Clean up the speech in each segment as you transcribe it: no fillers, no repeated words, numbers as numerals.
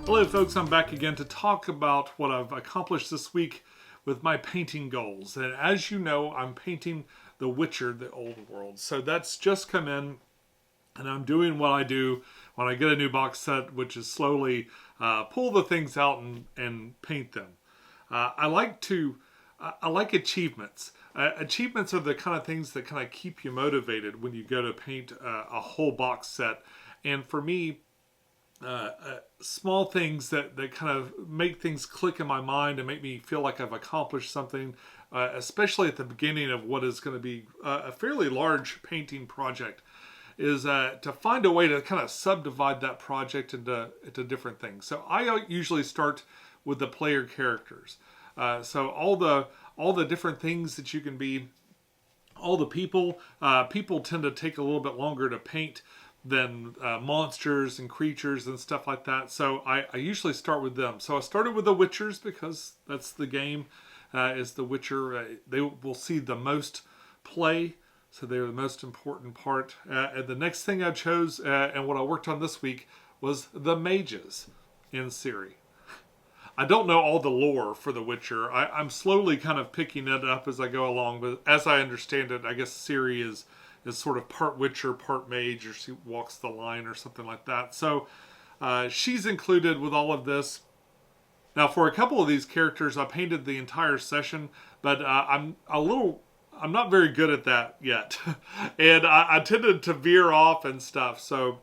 Hello folks, I'm back again to talk about what I've accomplished this week with my painting goals. And as you know, I'm painting The Witcher, the Old World. So that's just come in, and I'm doing what I do when I get a new box set, which is slowly pull the things out and paint them. I like achievements. Achievements are the kind of things that kind of keep you motivated when you go to paint a whole box set. And for me, small things that kind of make things click in my mind and make me feel like I've accomplished something, especially at the beginning of what is going to be a fairly large painting project, is to find a way to kind of subdivide that project into different things. So I usually start with the player characters. So all the different things that you can be, all the people tend to take a little bit longer to paint than monsters and creatures and stuff like that. So I usually start with them. So I started with the Witchers because that's the game, is the Witcher. They will see the most play, so they're the most important part. And the next thing I chose, and what I worked on this week, was the mages in Ciri. I don't know all the lore for The Witcher. I'm slowly kind of picking it up as I go along, but as I understand it, I guess Ciri is sort of part Witcher, part mage, or she walks the line or something like that. So she's included with all of this. Now, for a couple of these characters, I painted the entire session, but I'm not very good at that yet. And I tended to veer off and stuff. So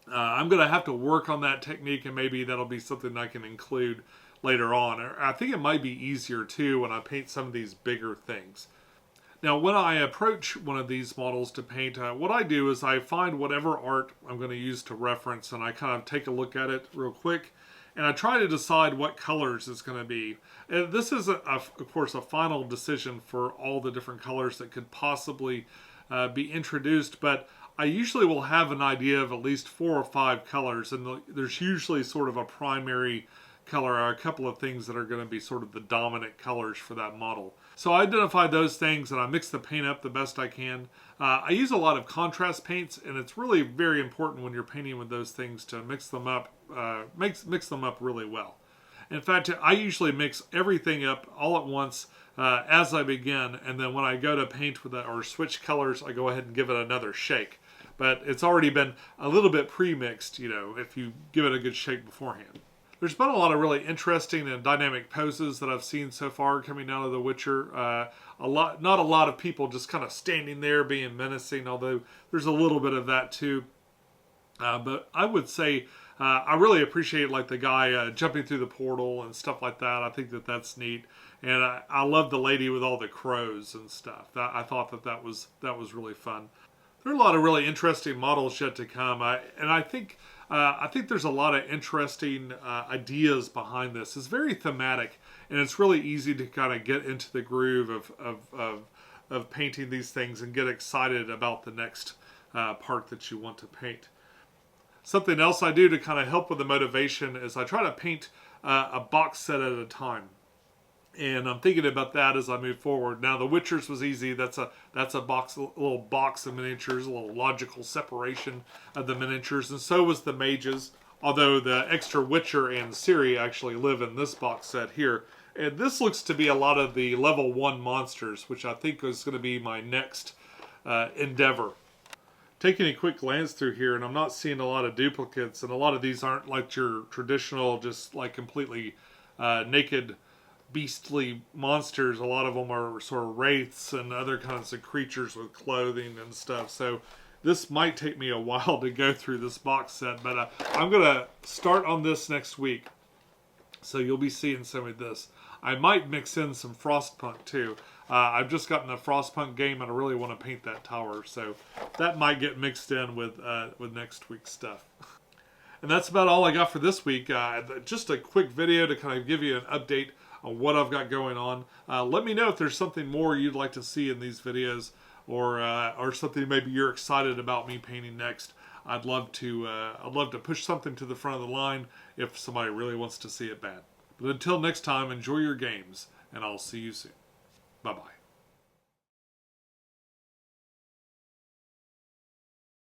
I'm going to have to work on that technique, and maybe that'll be something I can include later on. I think it might be easier, too, when I paint some of these bigger things. Now, when I approach one of these models to paint, what I do is I find whatever art I'm going to use to reference, and I kind of take a look at it real quick, and I try to decide what colors it's going to be. And this is, of course, a final decision for all the different colors that could possibly be introduced, but I usually will have an idea of at least 4 or 5 colors, and there's usually sort of a primary color or a couple of things that are going to be sort of the dominant colors for that model. So I identify those things and I mix the paint up the best I can. I use a lot of contrast paints, and it's really very important when you're painting with those things to mix them up, mix them up really well. In fact, I usually mix everything up all at once as I begin, and then when I go to paint with it or switch colors, I go ahead and give it another shake. But it's already been a little bit pre-mixed, if you give it a good shake beforehand. There's been a lot of really interesting and dynamic poses that I've seen so far coming out of The Witcher. Not a lot of people just kind of standing there being menacing, although there's a little bit of that too. But I would say I really appreciate like the guy jumping through the portal and stuff like that. I think that that's neat, and I love the lady with all the crows and stuff. I thought that was really fun. There are a lot of really interesting models yet to come, and I think there's a lot of interesting ideas behind this. It's very thematic, and it's really easy to kind of get into the groove of painting these things and get excited about the next part that you want to paint. Something else I do to kind of help with the motivation is I try to paint a box set at a time. And I'm thinking about that as I move forward. Now, the Witchers was easy. That's a little box of miniatures, a little logical separation of the miniatures, and so was the mages. Although the extra Witcher and Ciri actually live in this box set here, and this looks to be a lot of the level 1 monsters, which I think is going to be my next endeavor. Taking a quick glance through here, and I'm not seeing a lot of duplicates, and a lot of these aren't like your traditional, just like completely naked, beastly monsters. A lot of them are sort of wraiths and other kinds of creatures with clothing and stuff. So this might take me a while to go through this box set, but I'm going to start on this next week. So you'll be seeing some of this. I might mix in some Frostpunk too. I've just gotten the Frostpunk game and I really want to paint that tower. So that might get mixed in with next week's stuff. And that's about all I got for this week. Just a quick video to kind of give you an update on what I've got going on. Let me know if there's something more you'd like to see in these videos, or something maybe you're excited about me painting next. I'd love to push something to the front of the line if somebody really wants to see it bad. But until next time, enjoy your games, and I'll see you soon. Bye-bye.